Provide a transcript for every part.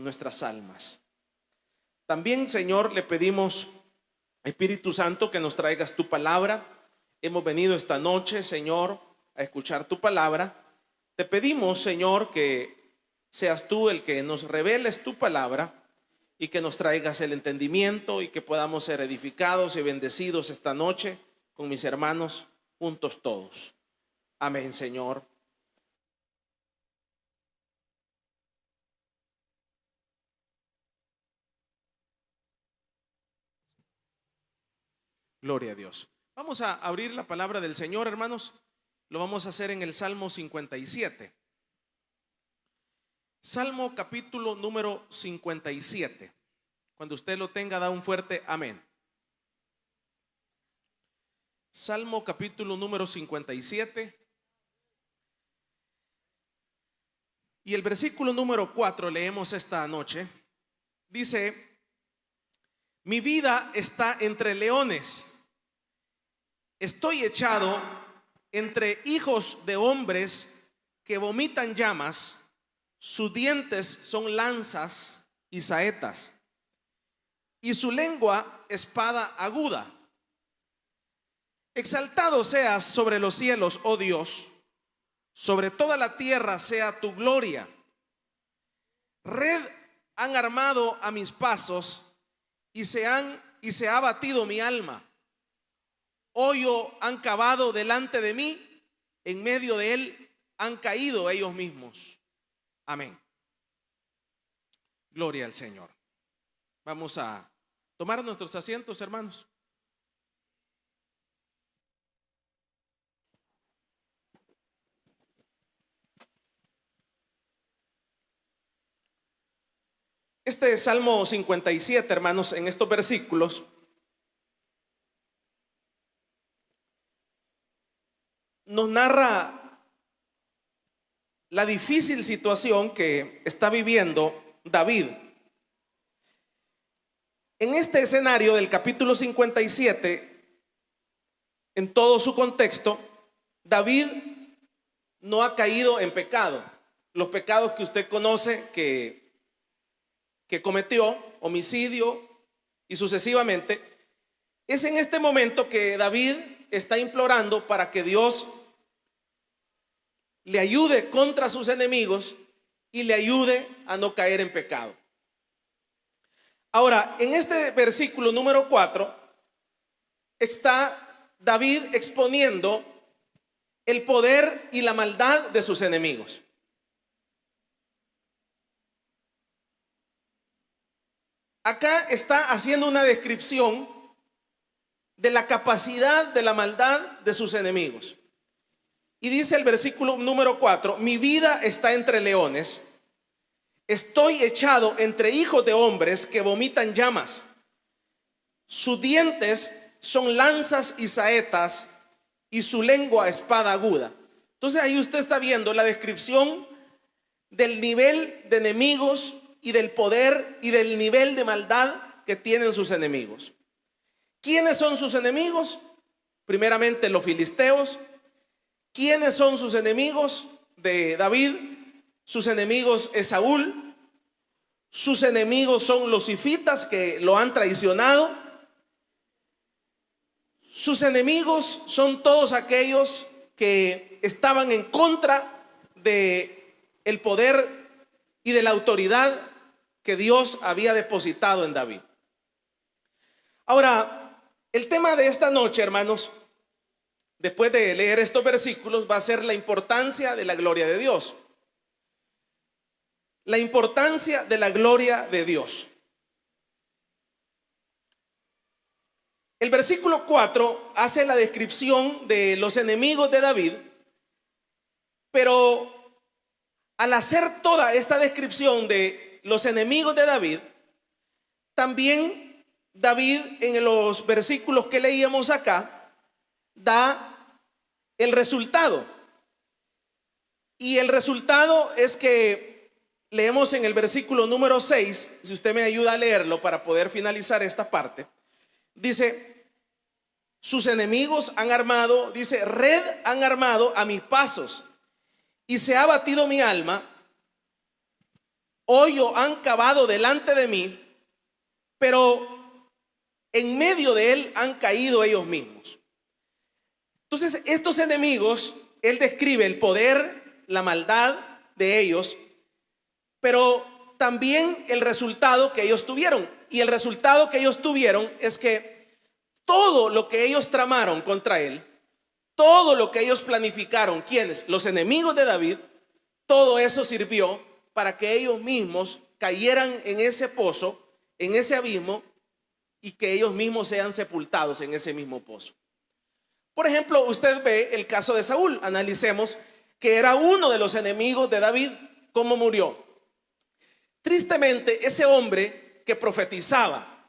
nuestras almas. También, Señor, le pedimos, Espíritu Santo, que nos traigas tu palabra. Hemos venido esta noche, Señor, a escuchar tu palabra. Te pedimos, Señor, que seas tú el que nos reveles tu palabra y que nos traigas el entendimiento y que podamos ser edificados y bendecidos esta noche con mis hermanos juntos todos. Amén, Señor. Gloria a Dios. Vamos a abrir la palabra del Señor, hermanos. Lo vamos a hacer en el Salmo 57. Salmo capítulo número 57. Cuando usted lo tenga, da un fuerte amén. Salmo capítulo número 57. Y el versículo número 4 leemos esta noche. Dice: mi vida está entre leones. Estoy echado entre hijos de hombres que vomitan llamas. Sus dientes son lanzas y saetas, y su lengua espada aguda. Exaltado seas sobre los cielos, oh Dios, sobre toda la tierra sea tu gloria. Red han armado a mis pasos y se ha batido mi alma. Hoyo han cavado delante de mí, en medio de él han caído ellos mismos. Amén. Gloria al Señor. Vamos a tomar nuestros asientos, hermanos. Este Salmo 57, hermanos, en estos versículos nos narra la difícil situación que está viviendo David. En este escenario del capítulo 57, en todo su contexto, David no ha caído en pecado. Los pecados que usted conoce que cometió, homicidio y sucesivamente, es en este momento que David está implorando para que Dios le ayude contra sus enemigos y le ayude a no caer en pecado. Ahora, en este versículo número 4 está David exponiendo el poder y la maldad de sus enemigos. Acá está haciendo una descripción de la capacidad de la maldad de sus enemigos. Y dice el versículo número 4: mi vida está entre leones, estoy echado entre hijos de hombres que vomitan llamas. Sus dientes son lanzas y saetas, y su lengua espada aguda. Entonces ahí usted está viendo la descripción del nivel de enemigos y del poder y del nivel de maldad que tienen sus enemigos. ¿Quiénes son sus enemigos? Primeramente los filisteos. ¿Quiénes son sus enemigos de David? Sus enemigos es Saúl. Sus enemigos son los sifitas, que lo han traicionado. Sus enemigos son todos aquellos que estaban en contra de el poder y de la autoridad que Dios había depositado en David. Ahora, el tema de esta noche, hermanos, después de leer estos versículos, va a ser la importancia de la gloria de Dios. La importancia de la gloria de Dios. El versículo 4 hace la descripción de los enemigos de David, pero al hacer toda esta descripción de los enemigos de David, también David, en los versículos que leíamos acá, da el resultado. Y el resultado es que leemos en el versículo número 6, si usted me ayuda a leerlo para poder finalizar esta parte. Dice: sus enemigos han armado, dice, red han armado a mis pasos, y se ha batido mi alma. hoyo han cavado delante de mí, pero en medio de él han caído ellos mismos. Entonces, estos enemigos, él describe el poder, la maldad de ellos, pero también el resultado que ellos tuvieron. Y el resultado que ellos tuvieron es que todo lo que ellos tramaron contra él, todo lo que ellos planificaron, ¿quiénes? Los enemigos de David, todo eso sirvió para que ellos mismos cayeran en ese pozo, en ese abismo, y que ellos mismos sean sepultados en ese mismo pozo. Por ejemplo, usted ve el caso de Saúl. Analicemos que era uno de los enemigos de David, cómo murió. Tristemente, ese hombre que profetizaba,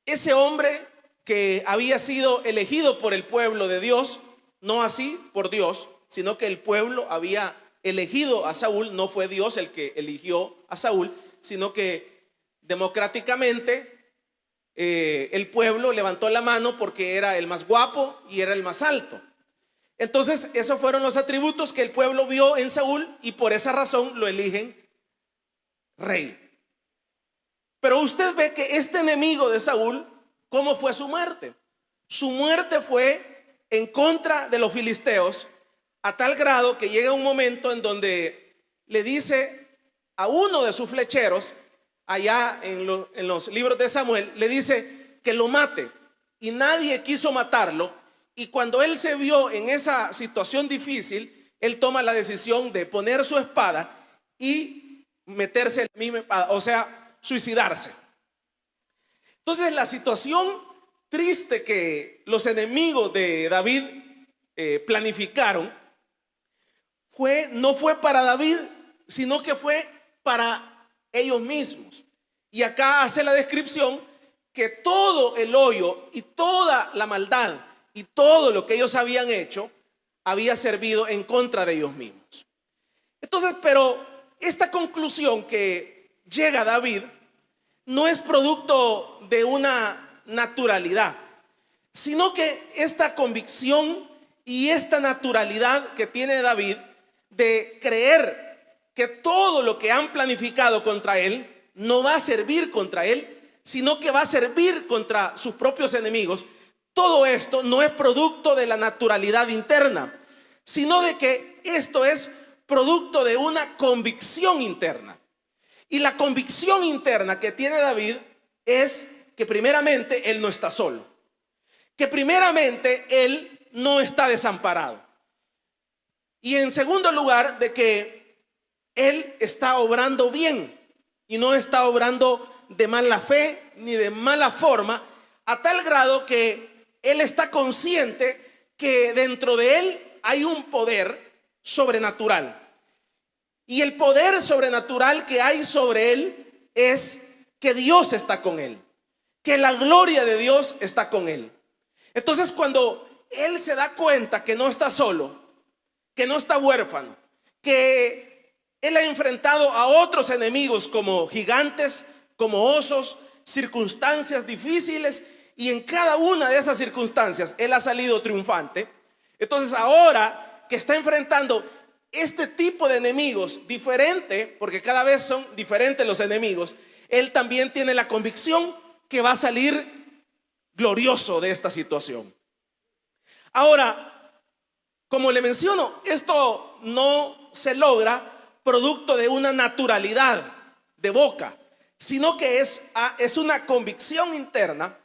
ese hombre que había sido elegido por el pueblo de Dios, no así por Dios, sino que el pueblo había elegido a Saúl, no fue Dios el que eligió a Saúl, sino que democráticamente el pueblo levantó la mano porque era el más guapo y era el más alto. Entonces esos fueron los atributos que el pueblo vio en Saúl y por esa razón lo eligen rey. Pero usted ve que este enemigo de Saúl, ¿cómo fue su muerte? Su muerte fue en contra de los filisteos, a tal grado que llega un momento en donde le dice a uno de sus flecheros, allá en los libros de Samuel, le dice que lo mate, y nadie quiso matarlo. Y cuando él se vio en esa situación difícil, él toma la decisión de poner su espada y meterse en la misma espada, o sea, suicidarse. Entonces la situación triste que los enemigos de David planificaron no fue para David, sino que fue para ellos mismos. Y acá hace la descripción que todo el hoyo y toda la maldad y todo lo que ellos habían hecho había servido en contra de ellos mismos. Entonces, pero esta conclusión que llega David no es producto de una naturalidad, sino que esta convicción y esta naturalidad que tiene David de creer que todo lo que han planificado contra él no va a servir contra él, sino que va a servir contra sus propios enemigos. Todo esto no es producto de la naturalidad interna, sino de que esto es producto de una convicción interna. Y la convicción interna que tiene David es que primeramente él no está solo, que primeramente él no está desamparado, y en segundo lugar de que él está obrando bien y no está obrando de mala fe ni de mala forma, a tal grado que él está consciente que dentro de él hay un poder sobrenatural. Y el poder sobrenatural que hay sobre él es que Dios está con él, que la gloria de Dios está con él. Entonces, cuando él se da cuenta que no está solo, que no está huérfano, que él ha enfrentado a otros enemigos como gigantes, como osos, circunstancias difíciles, y en cada una de esas circunstancias él ha salido triunfante. Entonces ahora que está enfrentando este tipo de enemigos diferente, porque cada vez son diferentes los enemigos, él también tiene la convicción que va a salir glorioso de esta situación. Ahora, como le menciono, esto no se logra producto de una naturalidad de boca, sino que es una convicción interna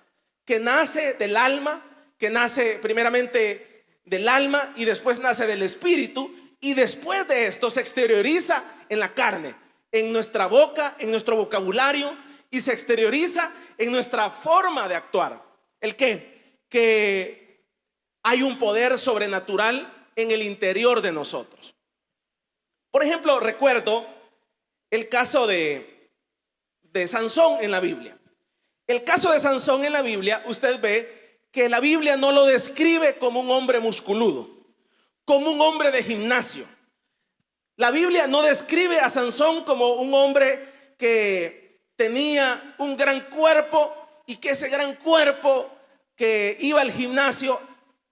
que nace del alma, que nace primeramente del alma y después nace del espíritu, y después de esto se exterioriza en la carne, en nuestra boca, en nuestro vocabulario, y se exterioriza en nuestra forma de actuar. ¿El qué? Que hay un poder sobrenatural en el interior de nosotros. Por ejemplo, recuerdo el caso de Sansón en la Biblia. El caso de Sansón en la Biblia, usted ve que la Biblia no lo describe como un hombre musculudo, como un hombre de gimnasio. La Biblia no describe a Sansón como un hombre que tenía un gran cuerpo y que ese gran cuerpo que iba al gimnasio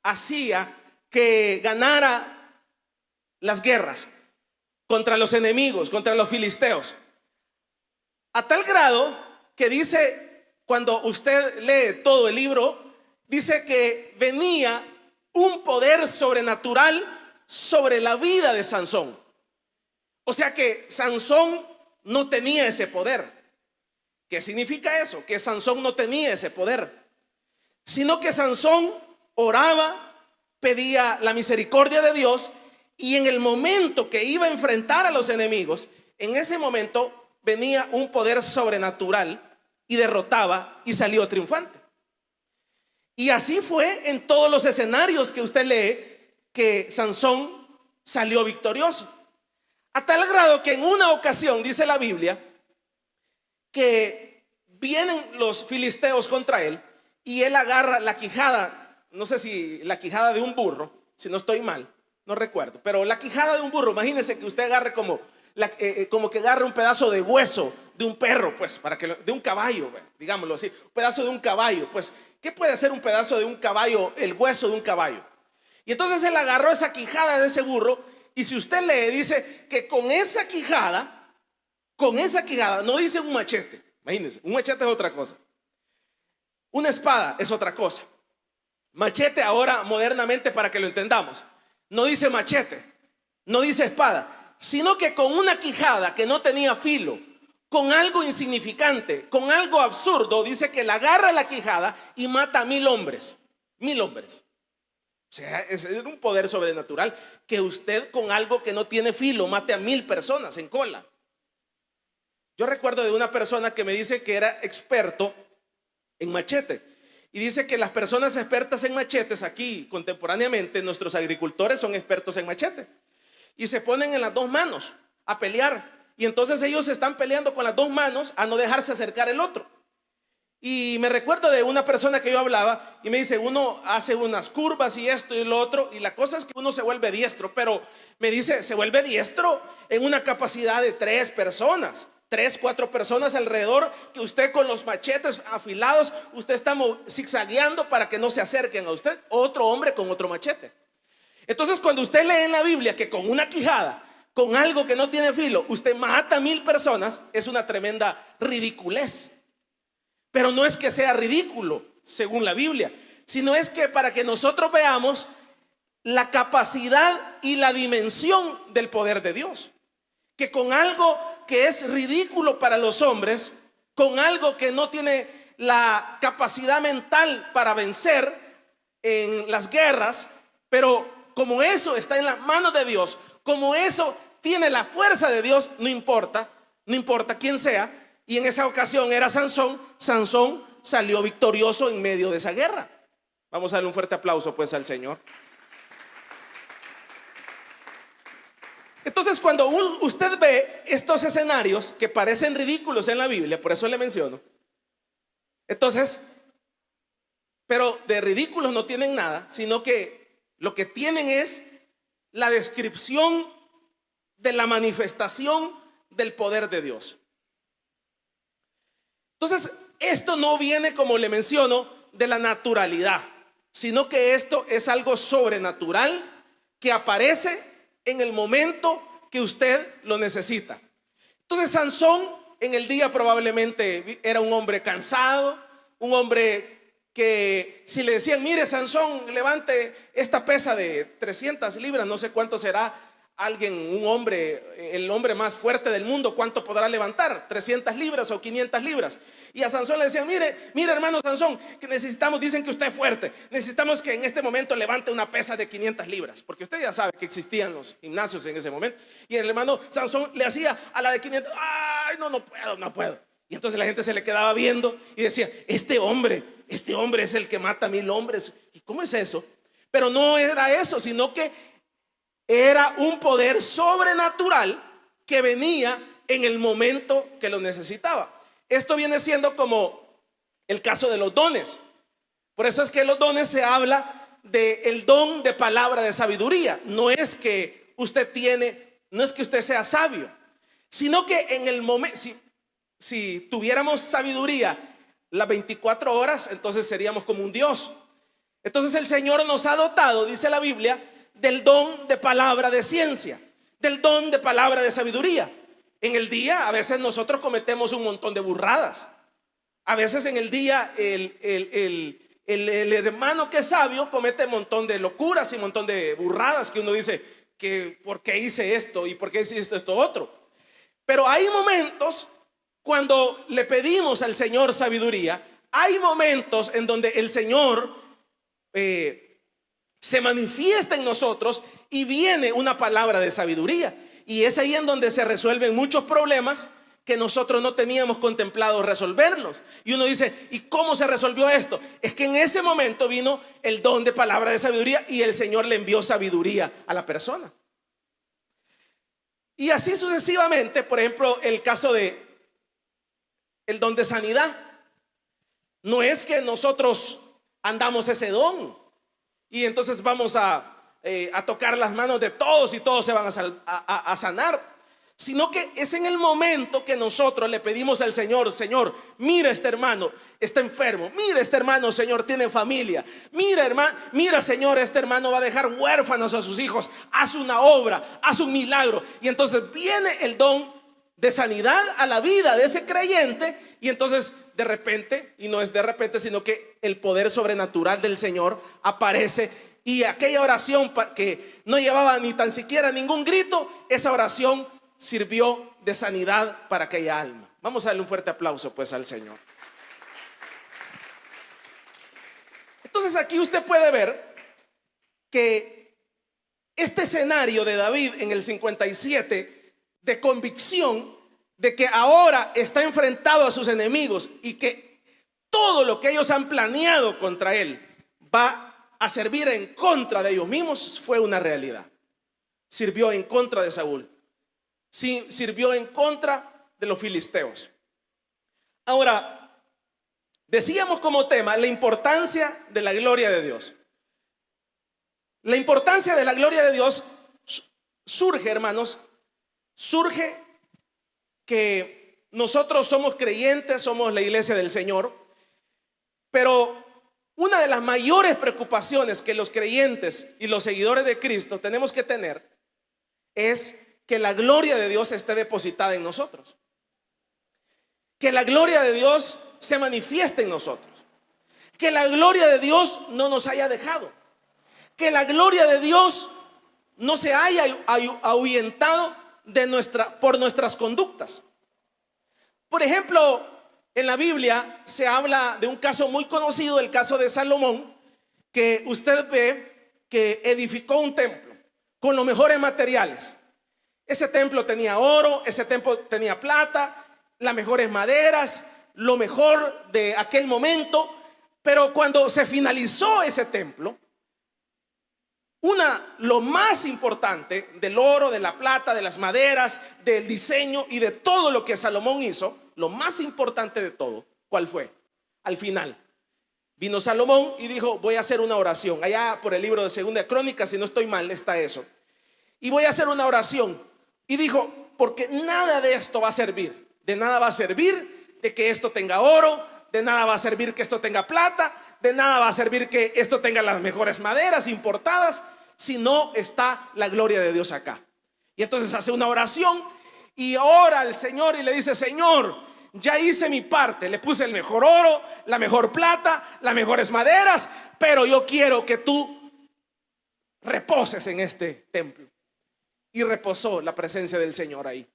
hacía que ganara las guerras contra los enemigos, contra los filisteos. A tal grado que dice, cuando usted lee todo el libro, dice que venía un poder sobrenatural sobre la vida de Sansón. O sea que Sansón no tenía ese poder. ¿Qué significa eso? Que Sansón no tenía ese poder, sino que Sansón oraba, pedía la misericordia de Dios, y en el momento que iba a enfrentar a los enemigos, en ese momento venía un poder sobrenatural y derrotaba y salió triunfante. Y así fue en todos los escenarios que usted lee, que Sansón salió victorioso. A tal grado que en una ocasión, dice la Biblia, que vienen los filisteos contra él y él agarra la quijada, no sé si la quijada de un burro, si no estoy mal, no recuerdo, pero la quijada de un burro, imagínese que usted agarre como que agarre un pedazo de hueso de un perro, pues, de un caballo, digámoslo así, un pedazo de un caballo, pues, ¿qué puede hacer un pedazo de un caballo, el hueso de un caballo? Y entonces él agarró esa quijada de ese burro, y si usted lee, dice que con esa quijada, no dice un machete, imagínense, un machete es otra cosa, una espada es otra cosa. Machete ahora modernamente, para que lo entendamos, no dice machete, no dice espada, sino que con una quijada que no tenía filo, con algo insignificante, con algo absurdo, dice que le agarra la quijada y mata a 1000 hombres. 1000 hombres. O sea, es un poder sobrenatural que usted con algo que no tiene filo mate a 1000 personas en cola. Yo recuerdo de una persona que me dice que era experto en machete, y dice que las personas expertas en machetes aquí contemporáneamente, nuestros agricultores son expertos en machete, y se ponen en las dos manos a pelear, y entonces ellos están peleando con las dos manos a no dejarse acercar el otro. Y me recuerdo de una persona que yo hablaba y me dice, uno hace unas curvas y esto y lo otro, y la cosa es que uno se vuelve diestro, pero me dice, se vuelve diestro en una capacidad de 3 personas, 3, 4 personas alrededor, que usted con los machetes afilados, usted está zigzagueando para que no se acerquen a usted, otro hombre con otro machete. Entonces, cuando usted lee en la Biblia que con una quijada, con algo que no tiene filo, usted mata a 1000 personas, es una tremenda ridiculez. Pero no es que sea ridículo según la Biblia, sino es que para que nosotros veamos la capacidad y la dimensión del poder de Dios, que con algo que es ridículo para los hombres, con algo que no tiene la capacidad mental para vencer en las guerras, pero como eso está en las manos de Dios, como eso tiene la fuerza de Dios, no importa quién sea. Y en esa ocasión era Sansón. Sansón salió victorioso en medio de esa guerra. Vamos a darle un fuerte aplauso pues al Señor. Entonces, cuando usted ve estos escenarios que parecen ridículos en la Biblia, por eso le menciono, entonces, pero de ridículos no tienen nada, sino que lo que tienen es la descripción de la manifestación del poder de Dios. Entonces, esto no viene, como le menciono, de la naturalidad, sino que esto es algo sobrenatural que aparece en el momento que usted lo necesita. Entonces, Sansón en el día probablemente era un hombre cansado, un hombre que si le decían, mire Sansón, levante esta pesa de 300 libras, no sé cuánto será un hombre, el hombre más fuerte del mundo, ¿cuánto podrá levantar? 300 libras o 500 libras. Y a Sansón le decían, mire hermano Sansón, que necesitamos, dicen que usted es fuerte, necesitamos que en este momento levante una pesa de 500 libras, porque usted ya sabe que existían los gimnasios en ese momento. Y el hermano Sansón le hacía a la de 500, ay, no puedo. Y entonces la gente se le quedaba viendo y decía, este hombre es el que mata a 1000 hombres. ¿Y cómo es eso? Pero no era eso, sino que era un poder sobrenatural que venía en el momento que lo necesitaba. Esto viene siendo como el caso de los dones. Por eso es que los dones se habla del don de palabra de sabiduría. No es que usted sea sabio, sino que en el momento, si tuviéramos sabiduría las 24 horas, entonces seríamos como un Dios. Entonces el Señor nos ha dotado, dice la Biblia, del don de palabra de ciencia, del don de palabra de sabiduría. En el día a veces nosotros cometemos un montón de burradas. A veces en el día el hermano que es sabio comete un montón de locuras y un montón de burradas que uno dice que ¿por qué hice esto? ¿Y por qué hice esto otro? Pero hay momentos cuando le pedimos al Señor sabiduría. Hay momentos en donde el Señor se manifiesta en nosotros y viene una palabra de sabiduría. Y es ahí en donde se resuelven muchos problemas que nosotros no teníamos contemplado resolverlos. Y uno dice, ¿y cómo se resolvió esto? Es que en ese momento vino el don de palabra de sabiduría y el Señor le envió sabiduría a la persona. Y así sucesivamente. Por ejemplo, el caso de el don de sanidad. No es que nosotros andamos ese don y entonces vamos a tocar las manos de todos y todos se van a sanar, sino que es en el momento que nosotros le pedimos al Señor: Señor, mira, este hermano está enfermo, mira, este hermano, Señor, tiene familia, mira, hermano, mira, Señor, este hermano va a dejar huérfanos a sus hijos, haz una obra, haz un milagro. Y entonces viene el don de sanidad a la vida de ese creyente. Y entonces de repente, y no es de repente, sino que el poder sobrenatural del Señor aparece. Y aquella oración que no llevaba ni tan siquiera ningún grito, esa oración sirvió de sanidad para aquella alma. Vamos a darle un fuerte aplauso pues al Señor. Entonces aquí usted puede ver que este escenario de David en el 57, de convicción de que ahora está enfrentado a sus enemigos y que todo lo que ellos han planeado contra él va a servir en contra de ellos mismos, fue una realidad. Sirvió en contra de Saúl, sí, sirvió en contra de los filisteos. Ahora, decíamos como tema la importancia de la gloria de Dios. La importancia de la gloria de Dios surge, hermanos, surge que nosotros somos creyentes, somos la iglesia del Señor, pero una de las mayores preocupaciones que los creyentes y los seguidores de Cristo tenemos que tener es que la gloria de Dios esté depositada en nosotros, que la gloria de Dios se manifieste en nosotros, que la gloria de Dios no nos haya dejado, que la gloria de Dios no se haya ahuyentado por nuestras conductas. Por ejemplo, en la Biblia se habla de un caso muy conocido, el caso de Salomón, que usted ve que edificó un templo con los mejores materiales. Ese templo tenía oro, ese templo tenía plata, las mejores maderas, lo mejor de aquel momento. Pero cuando se finalizó ese templo, lo más importante del oro, de la plata, de las maderas, del diseño y de todo lo que Salomón hizo, lo más importante de todo, ¿cuál fue? Al final vino Salomón y dijo: voy a hacer una oración. Allá por el libro de Segunda Crónicas, si no estoy mal, está eso. Y voy a hacer una oración. Y dijo: porque nada de esto va a servir. De nada va a servir de que esto tenga oro, de nada va a servir que esto tenga plata, de nada va a servir que esto tenga las mejores maderas importadas, si no está la gloria de Dios acá. Y entonces hace una oración y ora al Señor y le dice: Señor, ya hice mi parte, le puse el mejor oro, la mejor plata, las mejores maderas, pero yo quiero que tú reposes en este templo. Y reposó la presencia del Señor ahí.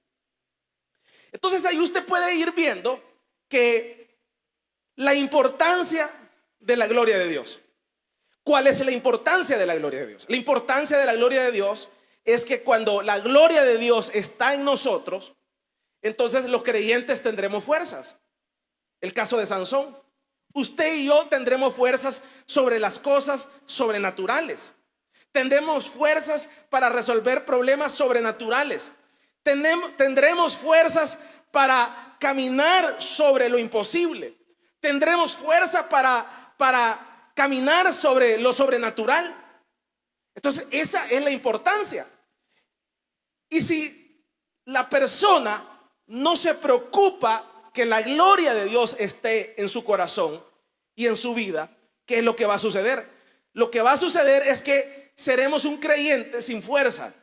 Entonces ahí usted puede ir viendo que la importancia de la gloria de Dios. ¿Cuál es la importancia de la gloria de Dios? La importancia de la gloria de Dios es que cuando la gloria de Dios está en nosotros, entonces los creyentes tendremos fuerzas. El caso de Sansón. Usted y yo tendremos fuerzas sobre las cosas sobrenaturales. Tendremos fuerzas para resolver problemas sobrenaturales. Tendremos fuerzas para caminar sobre lo imposible. Tendremos fuerza para caminar sobre lo sobrenatural. Entonces esa es la importancia. Y si la persona no se preocupa que la gloria de Dios esté en su corazón y en su vida, ¿qué es lo que va a suceder? Lo que va a suceder es que seremos un creyente sin fuerza.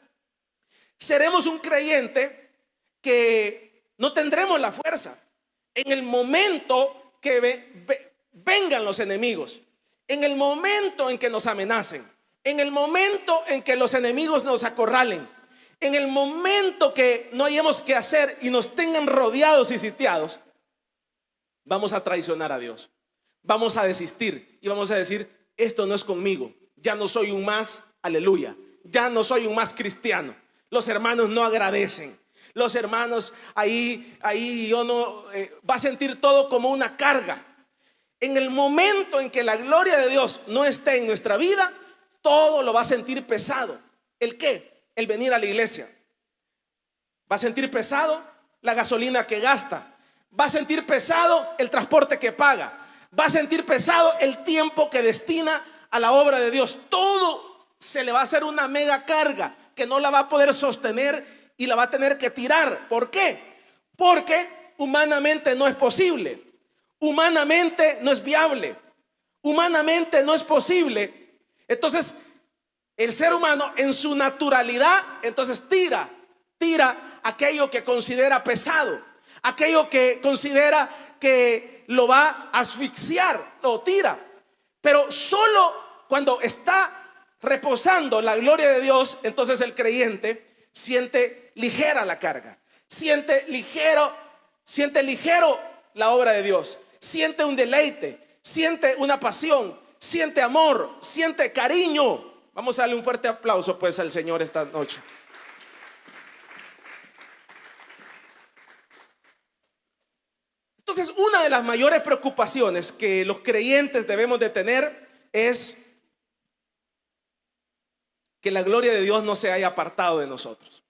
Seremos un creyente que no tendremos la fuerza. En el momento que vengan los enemigos, en el momento en que nos amenacen, en el momento en que los enemigos nos acorralen, en el momento que no hayamos qué hacer y nos tengan rodeados y sitiados, vamos a traicionar a Dios. Vamos a desistir y vamos a decir: esto no es conmigo, ya no soy un más, aleluya, ya no soy un más cristiano. Los hermanos no agradecen. Los hermanos ahí yo no, va a sentir todo como una carga. En el momento en que la gloria de Dios no esté en nuestra vida, todo lo va a sentir pesado. ¿El qué? El venir a la iglesia. Va a sentir pesado la gasolina que gasta. Va a sentir pesado el transporte que paga. Va a sentir pesado el tiempo que destina a la obra de Dios. Todo se le va a hacer una mega carga que no la va a poder sostener y la va a tener que tirar. ¿Por qué? Porque humanamente no es posible. Humanamente no es viable. Humanamente no es posible. Entonces el ser humano en su naturalidad entonces tira aquello que considera pesado, aquello que considera que lo va a asfixiar, lo tira. Pero solo cuando está reposando la gloria de Dios, entonces el creyente siente ligera la carga, siente ligero la obra de Dios, siente un deleite, siente una pasión, siente amor, siente cariño. Vamos a darle un fuerte aplauso pues al Señor esta noche. Entonces, una de las mayores preocupaciones que los creyentes debemos de tener es que la gloria de Dios no se haya apartado de nosotros.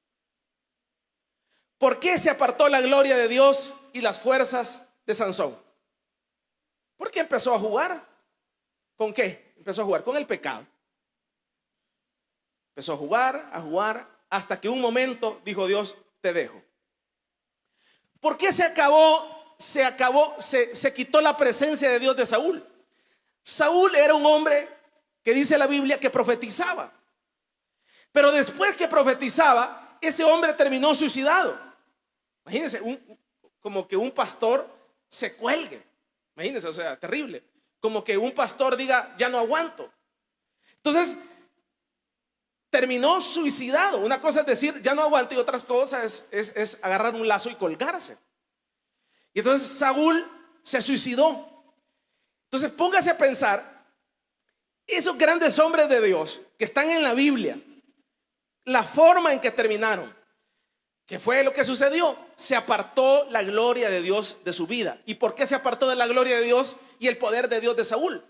¿Por qué se apartó la gloria de Dios y las fuerzas de Sansón? Porque empezó a jugar. ¿Con qué? Empezó a jugar con el pecado. Empezó a jugar, hasta que un momento dijo Dios: te dejo. ¿Por qué se quitó la presencia de Dios de Saúl? Saúl era un hombre que dice la Biblia que profetizaba. Pero después que profetizaba, ese hombre terminó suicidado. Imagínense, como que un pastor se cuelgue. Imagínense, o sea, terrible. Como que un pastor diga: ya no aguanto. Entonces, terminó suicidado. Una cosa es decir: ya no aguanto, y otra cosa es agarrar un lazo y colgarse. Y entonces Saúl se suicidó. Entonces póngase a pensar, esos grandes hombres de Dios que están en la Biblia, la forma en que terminaron, ¿qué fue lo que sucedió? Se apartó la gloria de Dios de su vida. ¿Y por qué se apartó de la gloria de Dios y el poder de Dios de Saúl?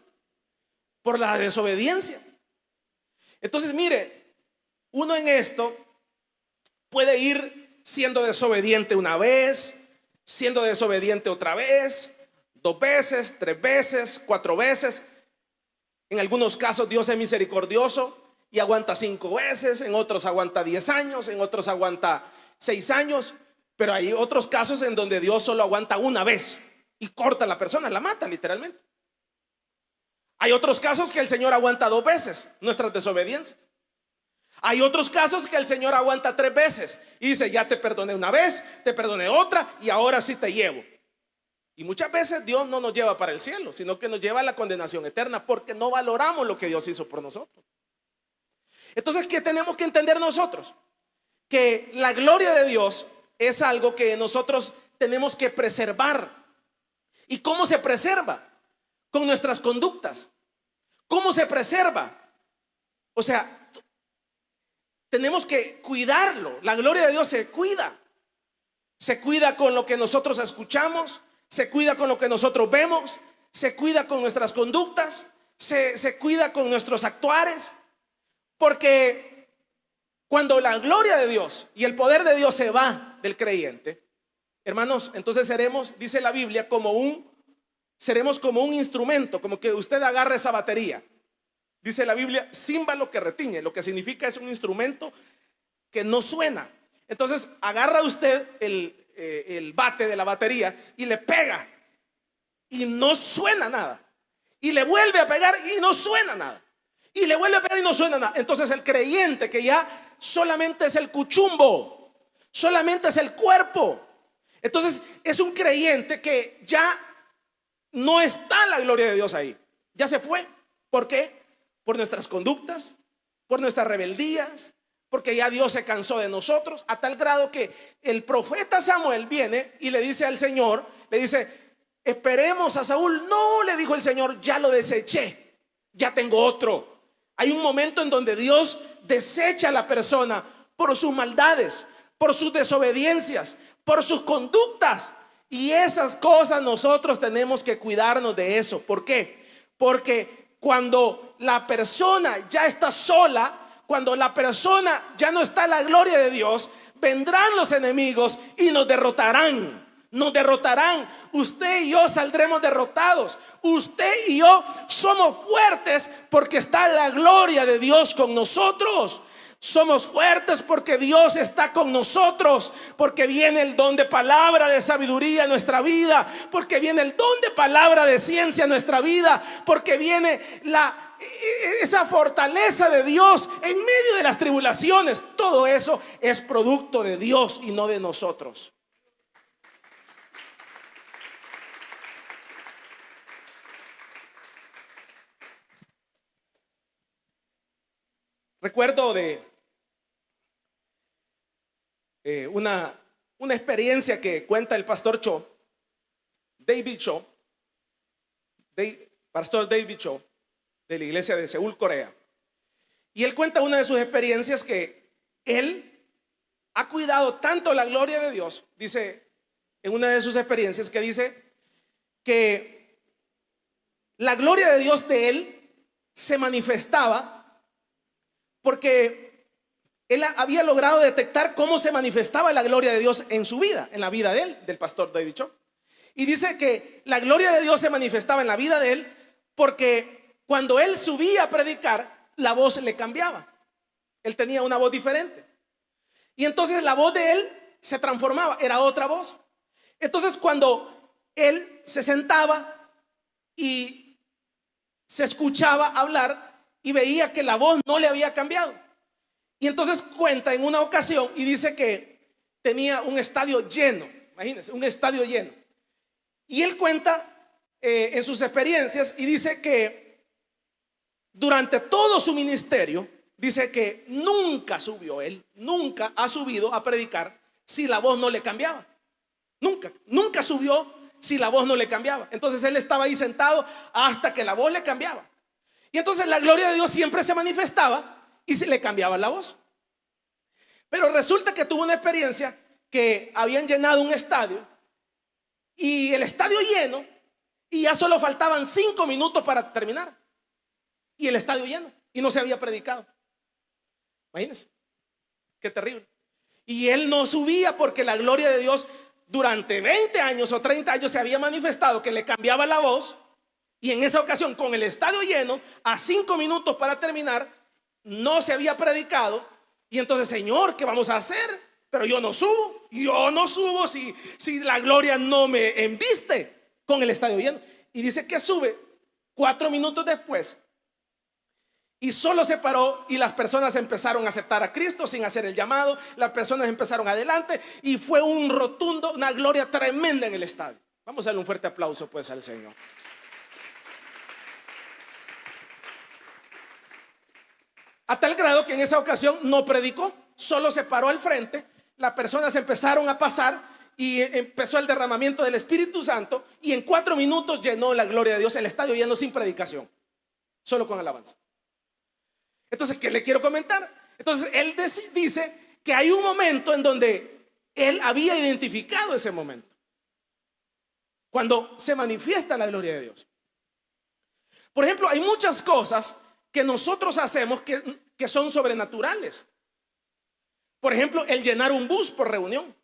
Por la desobediencia. Entonces mire, uno en esto puede ir siendo desobediente una vez, siendo desobediente otra vez, 2 veces, 3 veces, 4 veces. En algunos casos Dios es misericordioso y aguanta 5 veces, en otros aguanta 10 años, en otros aguanta 6 años, pero hay otros casos en donde Dios solo aguanta una vez y corta a la persona, la mata literalmente. Hay otros casos que el Señor aguanta 2 veces nuestras desobediencias. Hay otros casos que el Señor aguanta 3 veces y dice: ya te perdoné una vez, te perdoné otra y ahora sí te llevo. Y muchas veces Dios no nos lleva para el cielo, sino que nos lleva a la condenación eterna, porque no valoramos lo que Dios hizo por nosotros. Entonces, ¿qué tenemos que entender nosotros? Que la gloria de Dios es algo que nosotros tenemos que preservar. ¿Y cómo se preserva? Con nuestras conductas. ¿Cómo se preserva? O sea, tenemos que cuidarlo. La gloria de Dios se cuida. Se cuida con lo que nosotros escuchamos, se cuida con lo que nosotros vemos, se cuida con nuestras conductas, se cuida con nuestros actuares. Porque cuando la gloria de Dios y el poder de Dios se va del creyente, hermanos, entonces seremos, dice la Biblia, seremos como un instrumento, como que usted agarra esa batería. Dice la Biblia, címbalo que retiñe, lo que significa es un instrumento que no suena. Entonces agarra usted el bate de la batería y le pega y no suena nada, y le vuelve a pegar y no suena nada, y le vuelve a pegar y no suena nada. Entonces el creyente que ya solamente es el cuchumbo, solamente es el cuerpo. Entonces es un creyente que ya no está la gloria de Dios ahí, ya se fue. ¿Por qué? Por nuestras conductas, por nuestras rebeldías, porque ya Dios se cansó de nosotros, a tal grado que el profeta Samuel viene y le dice al Señor, le dice: esperemos a Saúl. No, le dijo el Señor, ya lo deseché, ya tengo otro. Hay un momento en donde Dios desecha a la persona por sus maldades, por sus desobediencias, por sus conductas. Y esas cosas nosotros tenemos que cuidarnos de eso. ¿Por qué? Porque cuando la persona ya está sola, cuando la persona ya no está en la gloria de Dios, vendrán los enemigos y nos derrotarán. Nos derrotarán. Usted y yo saldremos derrotados. Usted y yo somos fuertes porque está la gloria de Dios con nosotros. Somos fuertes porque Dios está con nosotros, porque viene el don de palabra de sabiduría en nuestra vida, porque viene el don de palabra de ciencia en nuestra vida, porque viene esa fortaleza de Dios en medio de las tribulaciones. Todo eso es producto de Dios y no de nosotros. Recuerdo de una experiencia que cuenta el pastor Cho, David Cho, pastor David Cho, de la iglesia de Seúl, Corea. Y él cuenta una de sus experiencias, que él ha cuidado tanto la gloria de Dios. Dice en una de sus experiencias que dice que la gloria de Dios de él se manifestaba porque él había logrado detectar cómo se manifestaba la gloria de Dios en su vida, en la vida de él, del pastor David Cho. Y dice que la gloria de Dios se manifestaba en la vida de él porque cuando él subía a predicar, la voz le cambiaba. Él tenía una voz diferente. Y entonces la voz de él se transformaba, era otra voz. Entonces cuando él se sentaba y se escuchaba hablar y veía que la voz no le había cambiado. Y entonces cuenta en una ocasión y dice que tenía un estadio lleno. Imagínense, un estadio lleno. Y él cuenta en sus experiencias y dice que durante todo su ministerio, dice que nunca ha subido a predicar si la voz no le cambiaba. Nunca subió si la voz no le cambiaba. Entonces él estaba ahí sentado hasta que la voz le cambiaba. Y entonces la gloria de Dios siempre se manifestaba y se le cambiaba la voz. Pero resulta que tuvo una experiencia que habían llenado un estadio y el estadio lleno, y ya solo faltaban 5 minutos para terminar, y el estadio lleno, y no se había predicado. Imagínense, qué terrible. Y él no subía porque la gloria de Dios durante 20 años o 30 años se había manifestado, que le cambiaba la voz. Y en esa ocasión, con el estadio lleno, a 5 minutos para terminar, no se había predicado. Y entonces: Señor, ¿qué vamos a hacer? Pero yo no subo si la gloria no me embiste, con el estadio lleno. Y dice que sube 4 minutos después y solo se paró, y las personas empezaron a aceptar a Cristo sin hacer el llamado. Las personas empezaron adelante y fue una gloria tremenda en el estadio. Vamos a darle un fuerte aplauso pues al Señor. A tal grado que en esa ocasión no predicó, solo se paró al frente. Las personas empezaron a pasar y empezó el derramamiento del Espíritu Santo, y en 4 minutos llenó la gloria de Dios el estadio lleno, sin predicación, solo con alabanza. Entonces, ¿qué le quiero comentar? Entonces él dice que hay un momento en donde él había identificado ese momento, cuando se manifiesta la gloria de Dios. Por ejemplo, hay muchas cosas que nosotros hacemos que son sobrenaturales. Por ejemplo, el llenar un bus por reunión.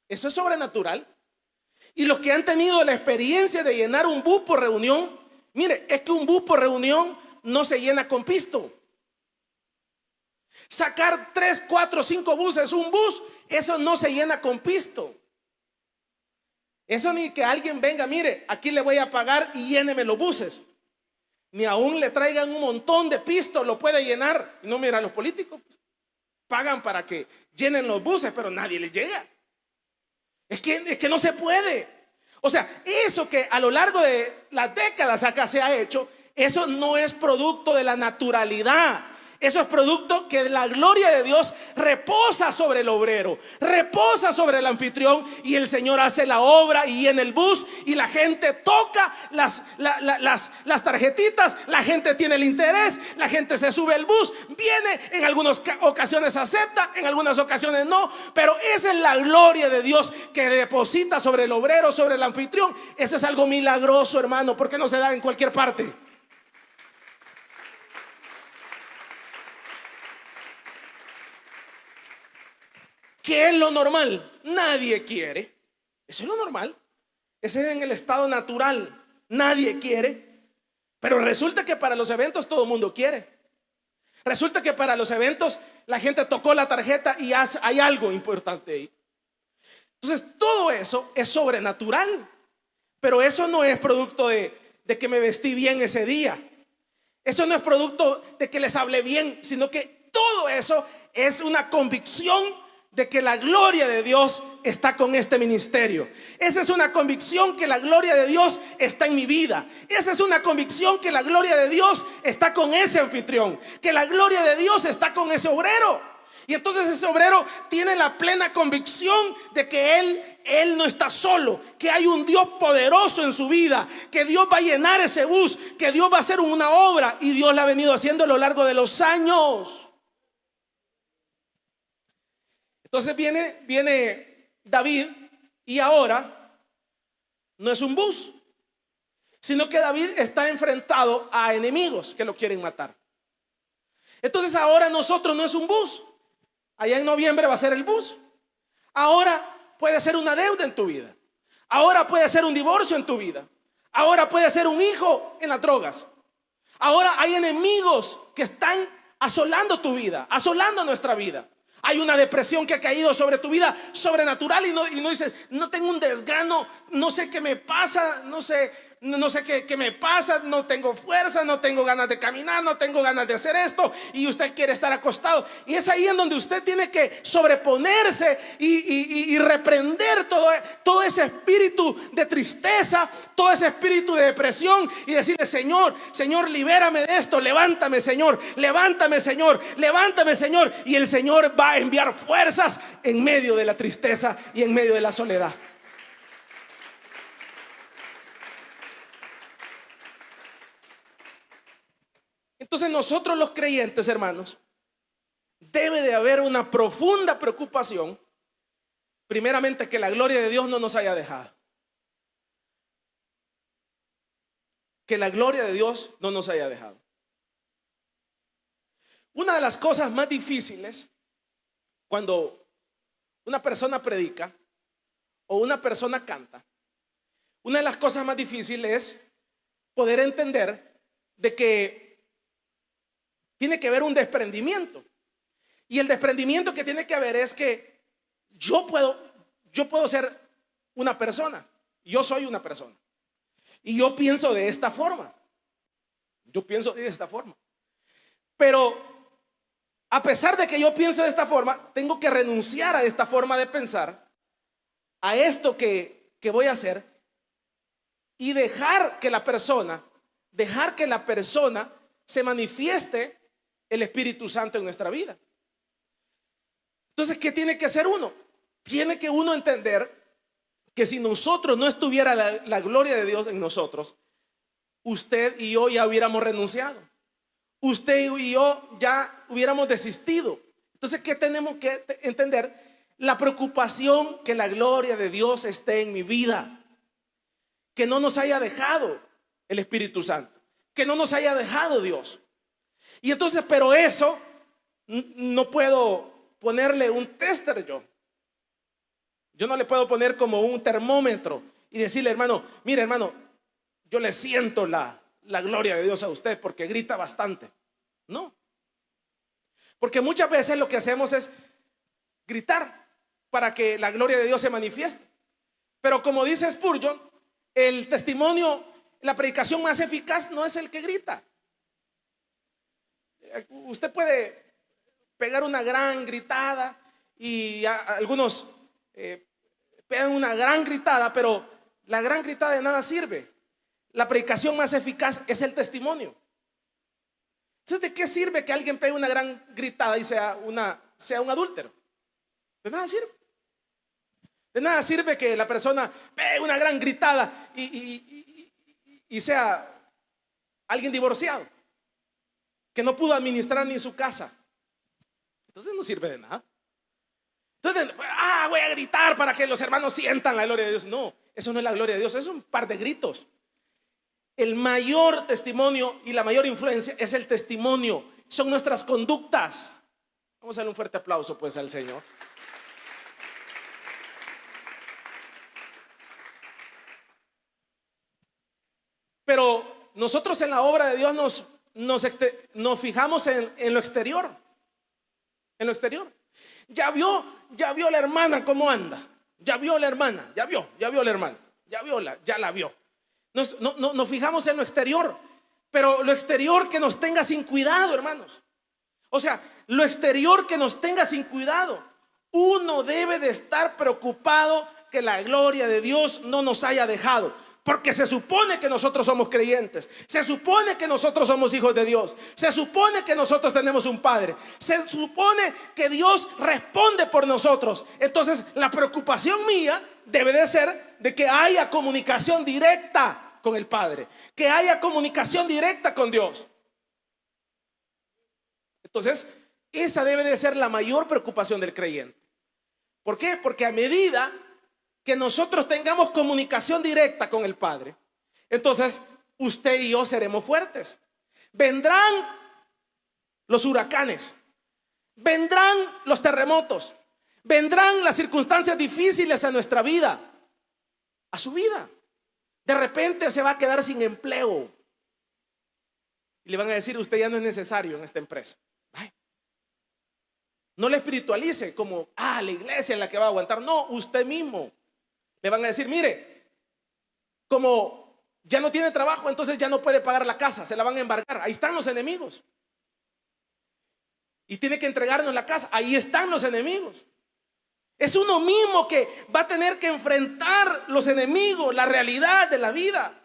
Eso es sobrenatural. Y los que han tenido la experiencia de llenar un bus por reunión, mire, es que un bus por reunión no se llena con pisto. Sacar 3, 4, 5 buses, un bus, eso no se llena con pisto. Eso ni que alguien venga: mire, aquí le voy a pagar y lléneme los buses. Ni aún le traigan un montón de pisto lo puede llenar. Y no, mira, los políticos, pagan para que llenen los buses, pero nadie les llega. Es que no se puede. O sea, eso que a lo largo de las décadas acá se ha hecho, eso no es producto de la naturalidad. Eso es producto que la gloria de Dios reposa sobre el obrero, reposa sobre el anfitrión, y el Señor hace la obra y en el bus, y la gente toca las tarjetitas, la gente tiene el interés, la gente se sube al bus, viene, en algunas ocasiones acepta, en algunas ocasiones no, pero esa es la gloria de Dios que deposita sobre el obrero, sobre el anfitrión. Eso es algo milagroso, hermano, porque no se da en cualquier parte. ¿Qué es lo normal? Nadie quiere. Eso es lo normal. Ese es en el estado natural. Nadie quiere. Pero resulta que para los eventos todo el mundo quiere. Resulta que para los eventos la gente tocó la tarjeta y hay algo importante ahí. Entonces todo eso es sobrenatural. Pero eso no es producto de que me vestí bien ese día. Eso no es producto de que les hablé bien, sino que todo eso es una convicción de que la gloria de Dios está con este ministerio. Esa es una convicción que la gloria de Dios está en mi vida. Esa es una convicción que la gloria de Dios está con ese anfitrión, que la gloria de Dios está con ese obrero. Y entonces ese obrero tiene la plena convicción de que él no está solo, que hay un Dios poderoso en su vida, que Dios va a llenar ese bus, que Dios va a hacer una obra, y Dios la ha venido haciendo a lo largo de los años. Entonces viene David, y ahora no es un bus, sino que David está enfrentado a enemigos que lo quieren matar. Entonces ahora nosotros no es un bus. Allá en noviembre va a ser el bus. Ahora puede ser una deuda en tu vida. Ahora puede ser un divorcio en tu vida. Ahora puede ser un hijo en las drogas. Ahora hay enemigos que están asolando tu vida, asolando nuestra vida. Hay una depresión que ha caído sobre tu vida sobrenatural, y no dices, no tengo un desgano, no sé qué me pasa, no sé qué me pasa, no tengo fuerza, no tengo ganas de caminar, no tengo ganas de hacer esto, y usted quiere estar acostado. Y es ahí en donde usted tiene que sobreponerse y reprender todo ese espíritu de tristeza, todo ese espíritu de depresión, y decirle: Señor, libérame de esto, levántame Señor, levántame Señor, levántame Señor. Y el Señor va a enviar fuerzas en medio de la tristeza y en medio de la soledad. Entonces nosotros los creyentes, hermanos, debe de haber una profunda preocupación, primeramente, que la gloria de Dios no nos haya dejado. Que la gloria de Dios no nos haya dejado. Una de las cosas más difíciles cuando una persona predica o una persona canta, una de las cosas más difíciles es poder entender de que tiene que haber un desprendimiento. Y el desprendimiento que tiene que haber es que yo puedo ser una persona. Yo soy una persona. Y yo pienso de esta forma. Pero a pesar de que yo pienso de esta forma, tengo que renunciar a esta forma de pensar, a esto que voy a hacer, y dejar que la persona se manifieste el Espíritu Santo en nuestra vida. Entonces, ¿qué tiene que hacer uno? Tiene que uno entender que si nosotros no estuviera la gloria de Dios en nosotros, usted y yo ya hubiéramos renunciado. Usted y yo ya hubiéramos desistido. Entonces, ¿qué tenemos que entender? La preocupación que la gloria de Dios esté en mi vida, que no nos haya dejado el Espíritu Santo, que no nos haya dejado Dios. Y entonces, pero eso no puedo ponerle un tester yo. Yo no le puedo poner como un termómetro y decirle: hermano, mire hermano, yo le siento la gloria de Dios a usted porque grita bastante. No. Porque muchas veces lo que hacemos es gritar para que la gloria de Dios se manifieste. Pero como dice Spurgeon, el testimonio, la predicación más eficaz no es el que grita. Usted puede pegar una gran gritada y algunos pegan una gran gritada, pero la gran gritada de nada sirve. La predicación más eficaz es el testimonio. Entonces, ¿de qué sirve que alguien pegue una gran gritada y sea un adúltero? De nada sirve. De nada sirve que la persona pegue una gran gritada y sea alguien divorciado, que no pudo administrar ni su casa. Entonces no sirve de nada. Entonces, voy a gritar para que los hermanos sientan la gloria de Dios. No, eso no es la gloria de Dios, es un par de gritos. El mayor testimonio y la mayor influencia es el testimonio, son nuestras conductas. Vamos a darle un fuerte aplauso pues al Señor. Pero nosotros en la obra de Dios nos fijamos en lo exterior. En lo exterior. Ya vio la hermana cómo anda. Ya vio la hermana. Ya vio la hermana. Ya la vio. Nos fijamos en lo exterior. Pero lo exterior que nos tenga sin cuidado, hermanos. O sea, lo exterior que nos tenga sin cuidado. Uno debe de estar preocupado que la gloria de Dios no nos haya dejado. Porque se supone que nosotros somos creyentes. Se supone que nosotros somos hijos de Dios. Se supone que nosotros tenemos un Padre. Se supone que Dios responde por nosotros. Entonces la preocupación mía debe de ser de que haya comunicación directa con el Padre, que haya comunicación directa con Dios. Entonces esa debe de ser la mayor preocupación del creyente. ¿Por qué? Porque a medida que nosotros tengamos comunicación directa con el Padre, entonces usted y yo seremos fuertes. Vendrán los huracanes, vendrán los terremotos, vendrán las circunstancias difíciles a nuestra vida, a su vida. De repente se va a quedar sin empleo y le van a decir: usted ya no es necesario en esta empresa. Ay, no le espiritualice como la iglesia es la que va a aguantar. No, usted mismo. Le van a decir: mire, como ya no tiene trabajo, entonces ya no puede pagar la casa, se la van a embargar. Ahí están los enemigos. Y tiene que entregarnos la casa. Ahí están los enemigos. Es uno mismo que va a tener que enfrentar los enemigos, la realidad de la vida.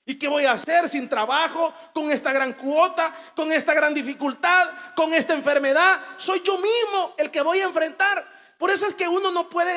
¿Y qué voy a hacer sin trabajo, con esta gran cuota, con esta gran dificultad, con esta enfermedad? Soy yo mismo el que voy a enfrentar. Por eso es que uno no puede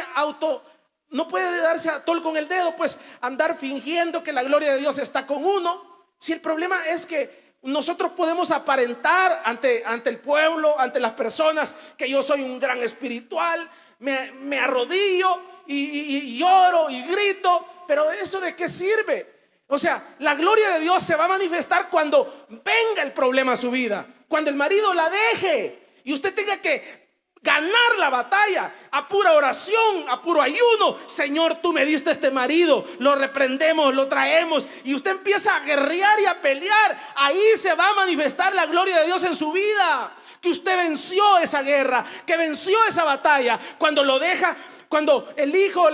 darse a tol con el dedo, pues andar fingiendo que la gloria de Dios está con uno. Si el problema es que nosotros podemos aparentar ante el pueblo, ante las personas, que yo soy un gran espiritual, me arrodillo y lloro y grito, pero ¿eso de qué sirve? O sea, la gloria de Dios se va a manifestar cuando venga el problema a su vida, cuando el marido la deje y usted tenga que ganar la batalla a pura oración, a puro ayuno. Señor, tú me diste este marido, lo reprendemos, lo traemos, y usted empieza a guerrear y a pelear. Ahí se va a manifestar la gloria de Dios en su vida, que usted venció esa guerra, que venció esa batalla. Cuando lo deja, cuando el hijo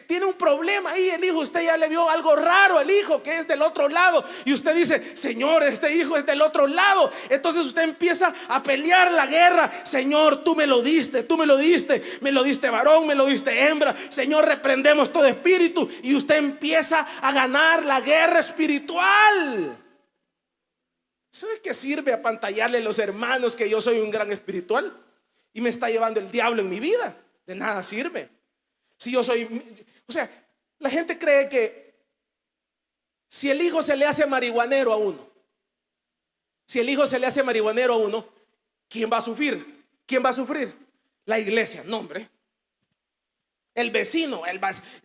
tiene un problema ahí, el hijo, usted ya le vio algo raro, el hijo que es del otro lado, y usted dice: Señor, este hijo es del otro lado. Entonces usted empieza a pelear la guerra. Señor, tú me lo diste, me lo diste varón, me lo diste hembra. Señor, reprendemos todo espíritu, y usted empieza a ganar la guerra espiritual. ¿Sabe qué sirve apantallarle a los hermanos que yo soy un gran espiritual y me está llevando el diablo en mi vida? De nada sirve. Si yo soy, o sea, la gente cree que si el hijo se le hace marihuanero a uno, ¿quién va a sufrir? ¿Quién va a sufrir? La iglesia. No, hombre. El vecino,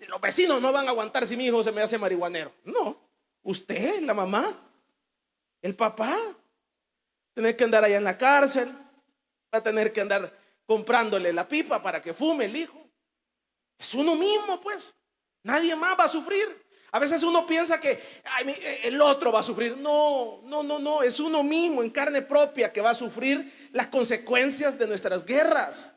los vecinos no van a aguantar si mi hijo se me hace marihuanero. No, usted, la mamá, el papá, tener que andar allá en la cárcel, va a tener que andar comprándole la pipa para que fume el hijo. Es uno mismo, pues. Nadie más va a sufrir. A veces uno piensa que el otro va a sufrir. No, es uno mismo en carne propia que va a sufrir las consecuencias de nuestras guerras.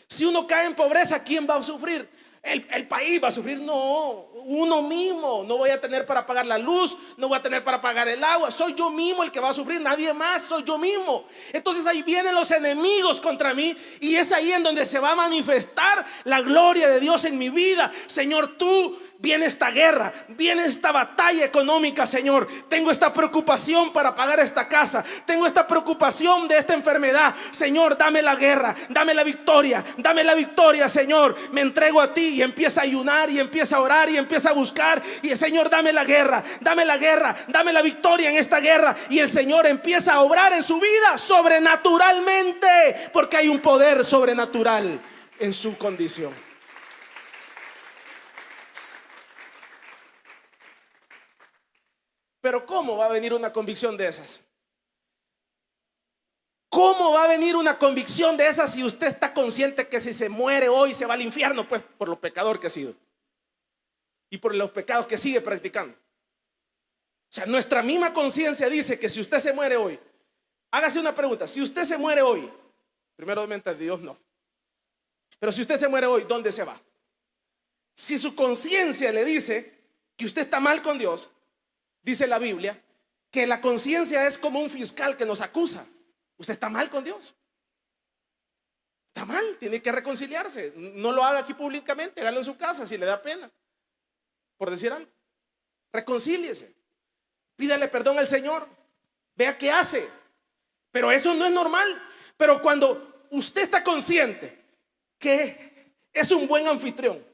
Si uno cae en pobreza, ¿quién va a sufrir? el país va a sufrir. No, uno mismo. No voy a tener para pagar la luz, no voy a tener para pagar el agua. Soy yo mismo el que va a sufrir, nadie más, soy yo mismo. Entonces ahí vienen los enemigos contra mí, y es ahí en donde se va a manifestar la gloria de Dios en mi vida. Señor, tú, viene esta guerra, viene esta batalla económica, Señor. Tengo esta preocupación para pagar esta casa, tengo esta preocupación de esta enfermedad. Señor, dame la guerra, dame la victoria, Señor. Me entrego a ti, y empieza a ayunar, y empieza a orar, y empieza a buscar. Y el Señor, dame la guerra, dame la victoria en esta guerra. Y el Señor empieza a obrar en su vida sobrenaturalmente, porque hay un poder sobrenatural en su condición. Pero ¿cómo va a venir una convicción de esas? ¿Cómo va a venir una convicción de esas si usted está consciente que si se muere hoy se va al infierno? Pues por lo pecador que ha sido y por los pecados que sigue practicando. O sea, nuestra misma conciencia dice que si usted se muere hoy, hágase una pregunta: si usted se muere hoy, primeramente Dios no, pero si usted se muere hoy, ¿dónde se va? Si su conciencia le dice que usted está mal con Dios, dice la Biblia que la conciencia es como un fiscal que nos acusa. Usted está mal con Dios, está mal, tiene que reconciliarse. No lo haga aquí públicamente, hágalo en su casa si le da pena, por decir algo. Reconcíliese, pídale perdón al Señor, vea qué hace. Pero eso no es normal. Pero cuando usted está consciente que es un buen anfitrión,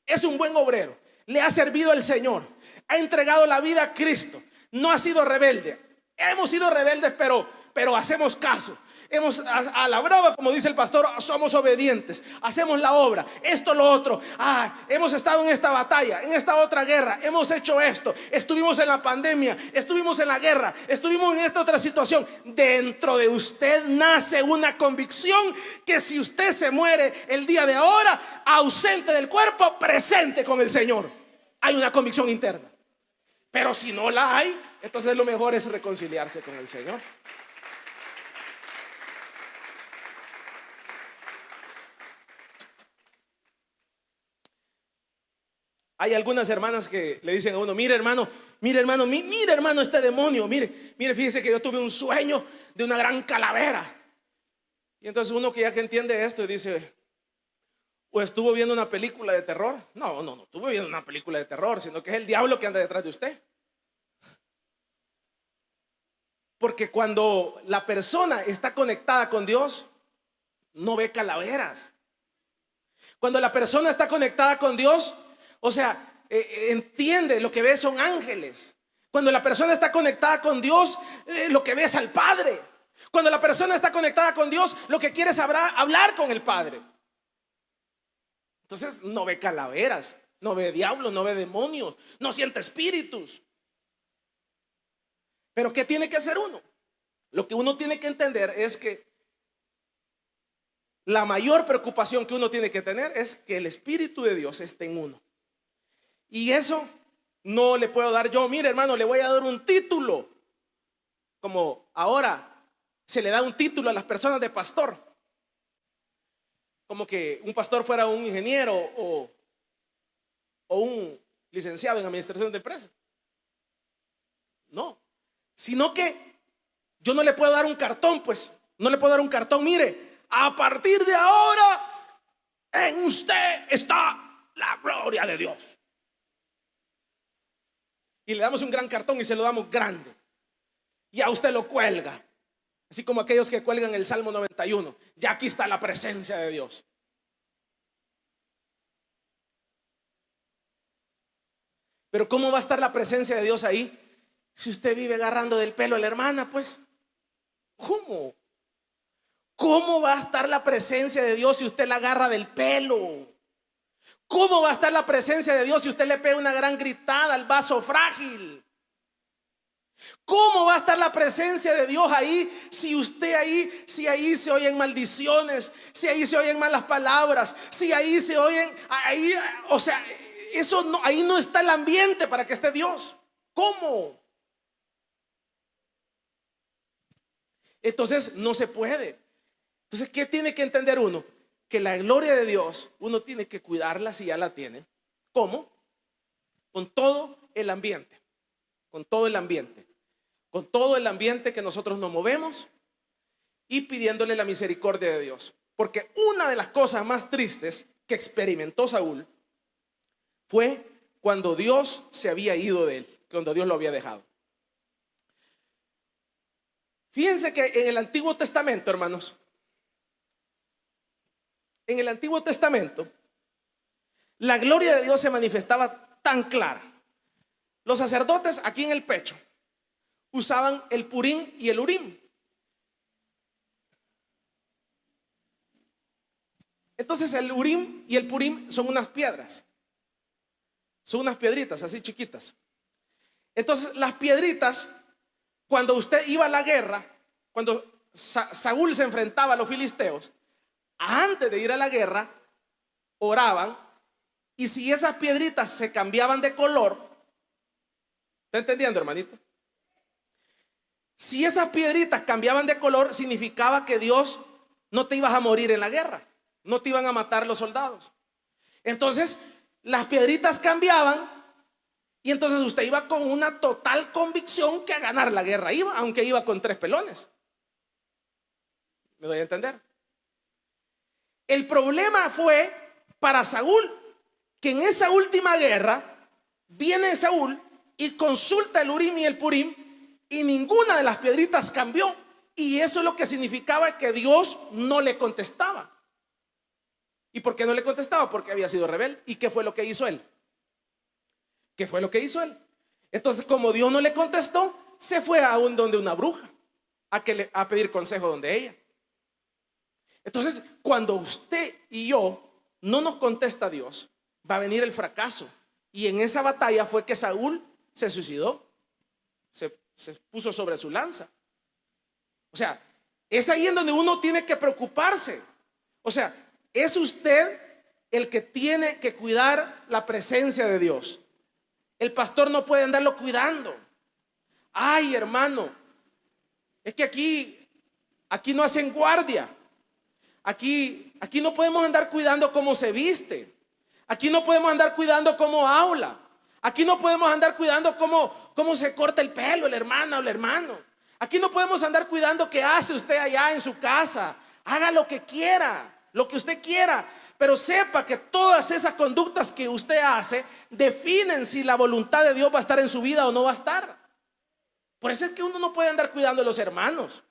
es un buen obrero, le ha servido al Señor, ha entregado la vida a Cristo, no ha sido rebelde. Hemos sido rebeldes, pero hacemos caso. Hemos a la brava, como dice el pastor, somos obedientes, hacemos la obra, esto, lo otro. Hemos estado en esta batalla, en esta otra guerra, hemos hecho esto, estuvimos en la pandemia, estuvimos en la guerra, estuvimos en esta otra situación. Dentro de usted nace una convicción que si usted se muere el día de ahora, ausente del cuerpo, presente con el Señor, hay una convicción interna. Pero si no la hay, entonces lo mejor es reconciliarse con el Señor. Hay algunas hermanas que le dicen a uno: mire hermano, este demonio, mire, fíjese que yo tuve un sueño de una gran calavera. Y entonces uno que entiende esto y dice: ¿o estuvo viendo una película de terror? No estuvo viendo una película de terror, sino que es el diablo que anda detrás de usted. Porque cuando la persona está conectada con Dios, no ve calaveras. Cuando la persona está conectada con Dios, o sea, entiende, lo que ve son ángeles. Cuando la persona está conectada con Dios, lo que ve es al Padre. Cuando la persona está conectada con Dios, lo que quiere es hablar con el Padre. Entonces no ve calaveras, no ve diablos, no ve demonios, no siente espíritus. Pero ¿qué tiene que hacer uno? Lo que uno tiene que entender es que la mayor preocupación que uno tiene que tener es que el Espíritu de Dios esté en uno. Y eso no le puedo dar yo. Mire hermano, le voy a dar un título, como ahora se le da un título a las personas de pastor, como que un pastor fuera un ingeniero o un licenciado en administración de empresas. No, sino que yo no le puedo dar un cartón, pues no le puedo dar un cartón: mire, a partir de ahora en usted está la gloria de Dios. Y le damos un gran cartón y se lo damos grande, y a usted lo cuelga, así como aquellos que cuelgan el Salmo 91. Ya aquí está la presencia de Dios. Pero ¿cómo va a estar la presencia de Dios ahí si usted vive agarrando del pelo a la hermana? Pues ¿Cómo va a estar la presencia de Dios si usted la agarra del pelo? ¿Cómo va a estar la presencia de Dios si usted le pega una gran gritada al vaso frágil? ¿Cómo va a estar la presencia de Dios ahí si ahí se oyen maldiciones, si ahí se oyen malas palabras, si ahí se oyen, o sea, eso no, ahí no está el ambiente para que esté Dios? ¿Cómo? Entonces no se puede. Entonces, ¿qué tiene que entender uno? que la gloria de Dios uno tiene que cuidarla si ya la tiene. ¿Cómo? Con todo el ambiente, con todo el ambiente, con todo el ambiente que nosotros nos movemos y pidiéndole la misericordia de Dios. Porque una de las cosas más tristes que experimentó Saúl fue cuando Dios se había ido de él, cuando Dios lo había dejado. Fíjense que en el Antiguo Testamento, hermanos, en el Antiguo Testamento, la gloria de Dios se manifestaba tan clara. Los sacerdotes aquí en el pecho usaban el Purim y el Urim. Entonces el Urim y el Purim son unas piedras. Son unas piedritas así chiquitas. Entonces las piedritas, cuando usted iba a la guerra, cuando Saúl se enfrentaba a los filisteos, antes de ir a la guerra, oraban. Y si esas piedritas se cambiaban de color, ¿está entendiendo, hermanito? Si esas piedritas cambiaban de color, significaba que Dios no te ibas a morir en la guerra, no te iban a matar los soldados. Entonces las piedritas cambiaban y entonces usted iba con una total convicción que a ganar la guerra iba, aunque iba con 3 pelones. ¿Me doy a entender? El problema fue para Saúl que en esa última guerra viene Saúl y consulta el Urim y el Purim y ninguna de las piedritas cambió, y eso es lo que significaba que Dios no le contestaba. ¿Y por qué no le contestaba? Porque había sido rebelde. ¿Y qué fue lo que hizo él? ¿Qué fue lo que hizo él? Entonces, como Dios no le contestó, se fue a donde una bruja a pedir consejo donde ella. Entonces, cuando usted y yo no nos contesta Dios, va a venir el fracaso. Y en esa batalla fue que Saúl se suicidó, se puso sobre su lanza. O sea, es ahí en donde uno tiene que preocuparse. O sea, es usted el que tiene que cuidar la presencia de Dios. El pastor no puede andarlo cuidando. Ay, hermano, es que aquí no hacen guardia. Aquí no podemos andar cuidando cómo se viste. Aquí no podemos andar cuidando cómo habla. Aquí no podemos andar cuidando cómo se corta el pelo el hermano o el hermano. Aquí no podemos andar cuidando qué hace usted allá en su casa. Haga lo que quiera, lo que usted quiera, pero sepa que todas esas conductas que usted hace definen si la voluntad de Dios va a estar en su vida o no va a estar. Por eso es que uno no puede andar cuidando a los hermanos.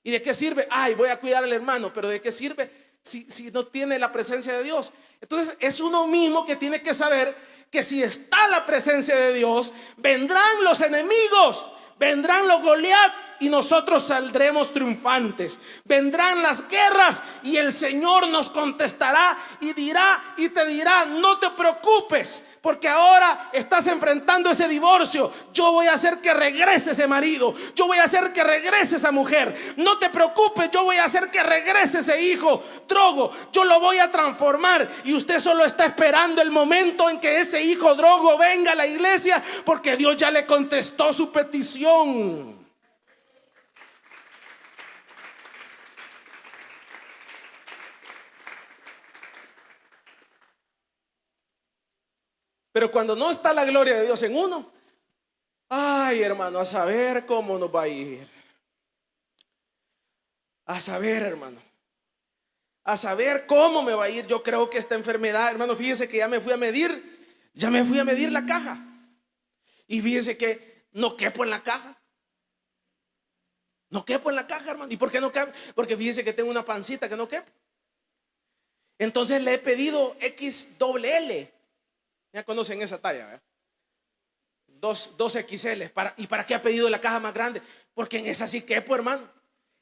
¿Y de qué sirve? Ay, voy a cuidar al hermano, pero ¿de qué sirve si no tiene la presencia de Dios? Entonces es uno mismo que tiene que saber que si está la presencia de Dios, vendrán los enemigos, vendrán los Goliat, y nosotros saldremos triunfantes. Vendrán las guerras y el Señor nos contestará y dirá y te dirá: no te preocupes, porque ahora estás enfrentando ese divorcio. Yo voy a hacer que regrese ese marido, yo voy a hacer que regrese esa mujer. No te preocupes, yo voy a hacer que regrese ese hijo drogo. Yo lo voy a transformar, y usted solo está esperando el momento en que ese hijo drogo venga a la iglesia, porque Dios ya le contestó su petición. Pero cuando no está la gloria de Dios en uno, ay, hermano, a saber cómo nos va a ir. A saber, hermano, a saber cómo me va a ir. Yo creo que esta enfermedad, hermano, fíjese que ya me fui a medir la caja. Y fíjese que no quepo en la caja. No quepo en la caja, hermano. ¿Y por qué no quepo? Porque fíjese que tengo una pancita que no quepo. Entonces le he pedido XXL. Ya conocen esa talla, ¿verdad? 2 XL. ¿Y para qué ha pedido la caja más grande? Porque en esa sí quepo, hermano.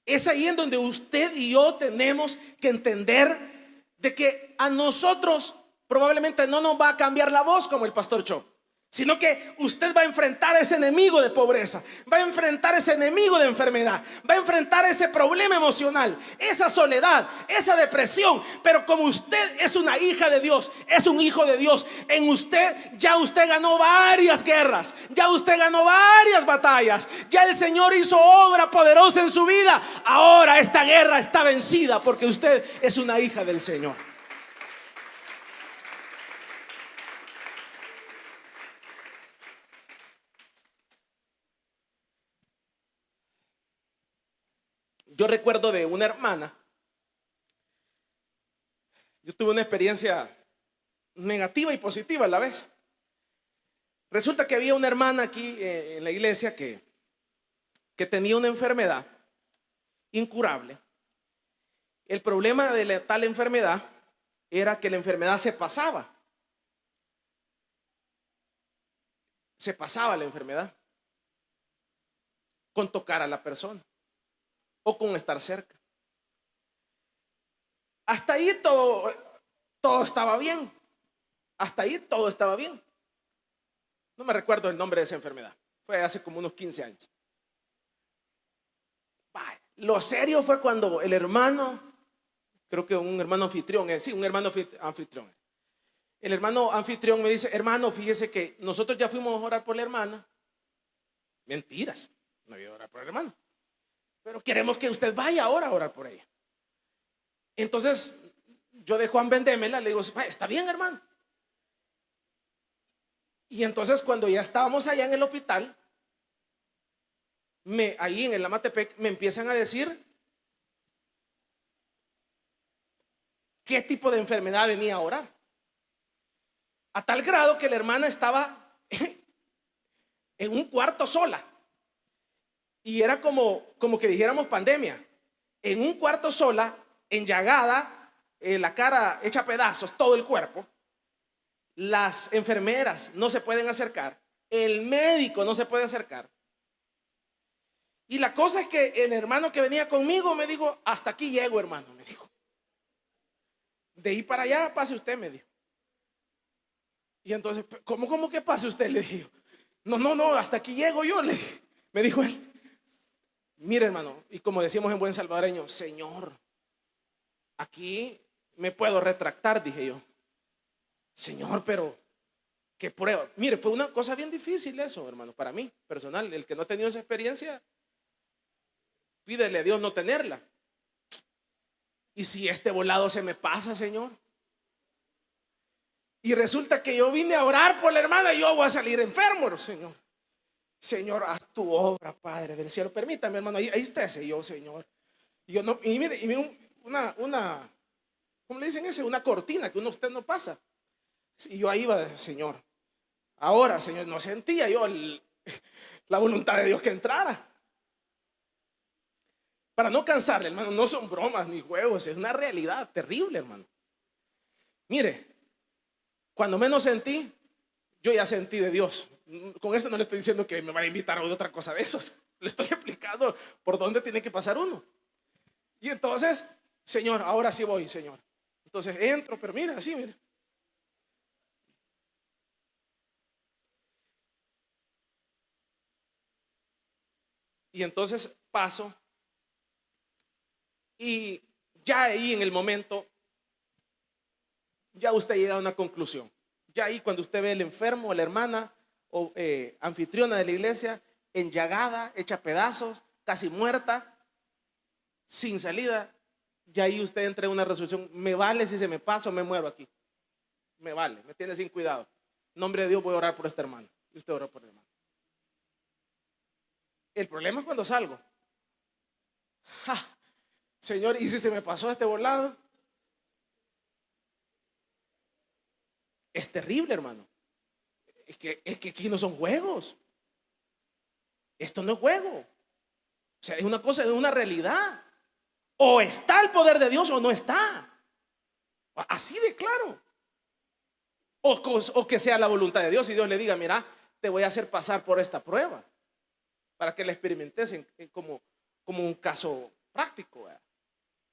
Es ahí en donde usted y yo tenemos que entender de que a nosotros probablemente no nos va a cambiar la voz como el pastor Cho. sino que usted va a enfrentar a ese enemigo de pobreza, va a enfrentar a ese enemigo de enfermedad, va a enfrentar ese problema emocional, esa soledad, esa depresión. Pero como usted es una hija de Dios, es un hijo de Dios, en usted ya usted ganó varias guerras, ya usted ganó varias batallas, ya el Señor hizo obra poderosa en su vida. Ahora esta guerra está vencida porque usted es una hija del Señor. Yo recuerdo de una hermana. Yo tuve una experiencia negativa y positiva a la vez. Resulta que había una hermana aquí en la iglesia que tenía una enfermedad incurable. El problema de tal enfermedad era que la enfermedad se pasaba. Se pasaba la enfermedad con tocar a la persona o con estar cerca. Hasta ahí todo estaba bien. Hasta ahí todo estaba bien. No me recuerdo el nombre de esa enfermedad. Fue hace como unos 15 años. Lo serio fue cuando el hermano, creo que un hermano anfitrión, sí, un hermano anfitrión. El hermano anfitrión me dice: hermano, fíjese que nosotros ya fuimos a orar por la hermana. Mentiras, no había orar por la hermana, pero queremos que usted vaya ahora a orar por ella. Entonces yo de Juan Vendémela le digo: está bien, hermano. Y entonces cuando ya estábamos allá en el hospital, ahí en el Amatepec, me empiezan a decir qué tipo de enfermedad venía a orar. A tal grado que la hermana estaba en un cuarto sola. Y era como que dijéramos pandemia. En un cuarto sola, enllagada, la cara hecha pedazos, todo el cuerpo. Las enfermeras no se pueden acercar. El médico no se puede acercar. Y la cosa es que el hermano que venía conmigo me dijo: hasta aquí llego, hermano, me dijo. De ahí para allá pase usted, me dijo. Y entonces, ¿cómo que pase usted? Le dije: no, hasta aquí llego yo, le dije. Me dijo él: mire, hermano, y como decimos en buen salvadoreño, Señor, aquí me puedo retractar, dije yo. Señor, pero qué prueba. Mire, fue una cosa bien difícil eso, hermano, para mí, personal. El que no ha tenido esa experiencia, pídele a Dios no tenerla. ¿Y si este volado se me pasa, Señor? Y resulta que yo vine a orar por la hermana y yo voy a salir enfermo, Señor. Señor, haz tu obra, Padre del cielo. Permítame, hermano, ahí está ese yo, Señor. Y yo no, y mire una, ¿cómo le dicen ese? Una cortina que usted no pasa. Y yo ahí iba, Señor. Ahora, Señor, no sentía yo la voluntad de Dios que entrara. Para no cansarle, hermano, no son bromas ni juegos, es una realidad terrible, hermano. Mire, cuando menos sentí, yo ya sentí de Dios. Con esto no le estoy diciendo que me va a invitar a otra cosa de esos. Le estoy explicando por dónde tiene que pasar uno. Y entonces, Señor, ahora sí voy, Señor. Entonces entro, pero mira, así, mira. Y entonces paso. Y ya ahí en el momento, ya usted llega a una conclusión. Ya ahí cuando usted ve al enfermo, a la hermana o anfitriona de la iglesia, enllagada, hecha pedazos, casi muerta, sin salida, ya ahí usted entra en una resolución: me vale si se me pasa o me muero aquí. Me vale, me tiene sin cuidado. En nombre de Dios voy a orar por este hermano. Y usted ora por el hermano. El problema es cuando salgo. ¡Ja! Señor, ¿y si se me pasó este volado? Es terrible, hermano. Es que aquí no son juegos. Esto no es juego. O sea, es una cosa, es una realidad. O está el poder de Dios o no está. Así de claro. O que sea la voluntad de Dios y Dios le diga: mira, te voy a hacer pasar por esta prueba para que la experimentes como un caso práctico, ¿verdad?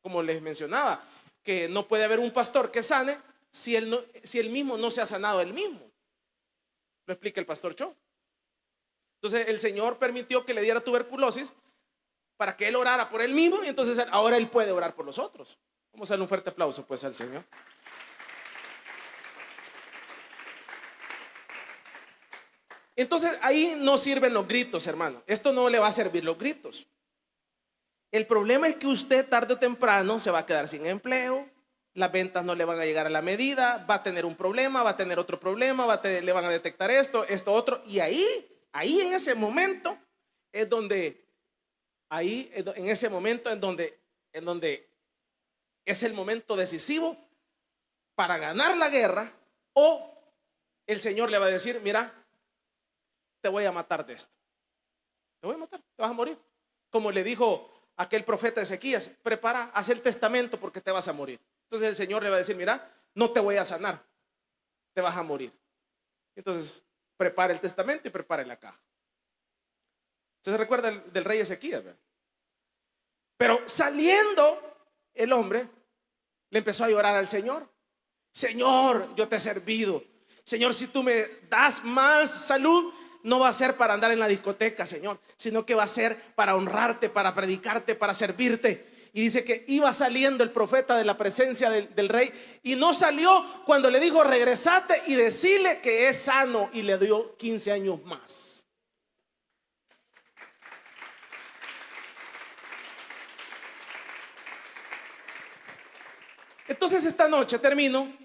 Como les mencionaba, que no puede haber un pastor que sane si él mismo no se ha sanado él mismo. Lo explica el pastor Cho. Entonces el Señor permitió que le diera tuberculosis para que él orara por él mismo, y entonces ahora él puede orar por los otros. Vamos a darle un fuerte aplauso pues al Señor. Entonces ahí no sirven los gritos, hermano. Esto no le va a servir los gritos. El problema es que usted tarde o temprano se va a quedar sin empleo, las ventas no le van a llegar a la medida, va a tener un problema, va a tener otro problema, le van a detectar esto, otro, y ahí en ese momento es donde, en ese momento en donde es el momento decisivo para ganar la guerra, o el Señor le va a decir: mira, te voy a matar de esto, te voy a matar, te vas a morir. Como le dijo aquel profeta Ezequías: prepara, haz el testamento porque te vas a morir. Entonces el Señor le va a decir: mira, no te voy a sanar, te vas a morir. Entonces prepara el testamento y prepara la caja. ¿Se recuerda del rey Ezequías? ¿Verdad? Pero saliendo el hombre le empezó a llorar al Señor: Señor, yo te he servido. Señor, si tú me das más salud, no va a ser para andar en la discoteca, Señor, sino que va a ser para honrarte, para predicarte, para servirte. Y dice que iba saliendo el profeta de la presencia del rey, y no salió cuando le dijo: regresate y decile que es sano, y le dio 15 años más. Entonces esta noche termino.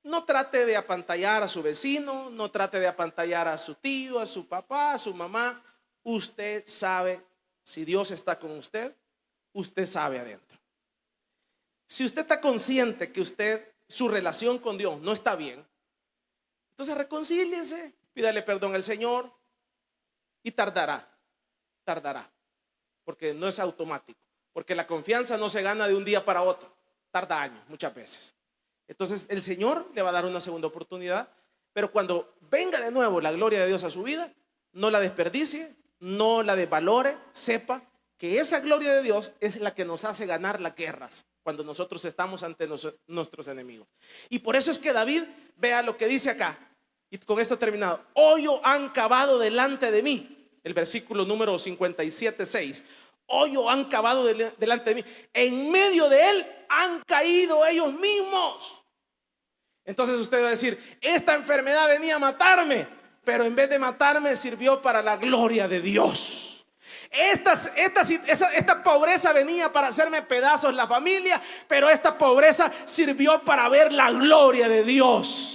No trate de apantallar a su vecino, no trate de apantallar a su tío, a su papá, a su mamá. Usted sabe si Dios está con usted, usted sabe adentro. Si usted está consciente que su relación con Dios no está bien, entonces reconcíliese, pídale perdón al Señor, y tardará, porque no es automático, porque la confianza no se gana de un día para otro, tarda años muchas veces. Entonces el Señor le va a dar una segunda oportunidad, pero cuando venga de nuevo la gloria de Dios a su vida, no la desperdicie, no la desvalore. Sepa que esa gloria de Dios es la que nos hace ganar las guerras cuando nosotros estamos ante nuestros enemigos. Y por eso es que David, vea lo que dice acá, y con esto terminado: hoyo han cavado delante de mí. El versículo número 57:6. Hoyo han cavado delante de mí, en medio de él han caído ellos mismos. Entonces usted va a decir: esta enfermedad venía a matarme, pero en vez de matarme sirvió para la gloria de Dios. Esta pobreza venía para hacerme pedazos la familia, pero esta pobreza sirvió para ver la gloria de Dios.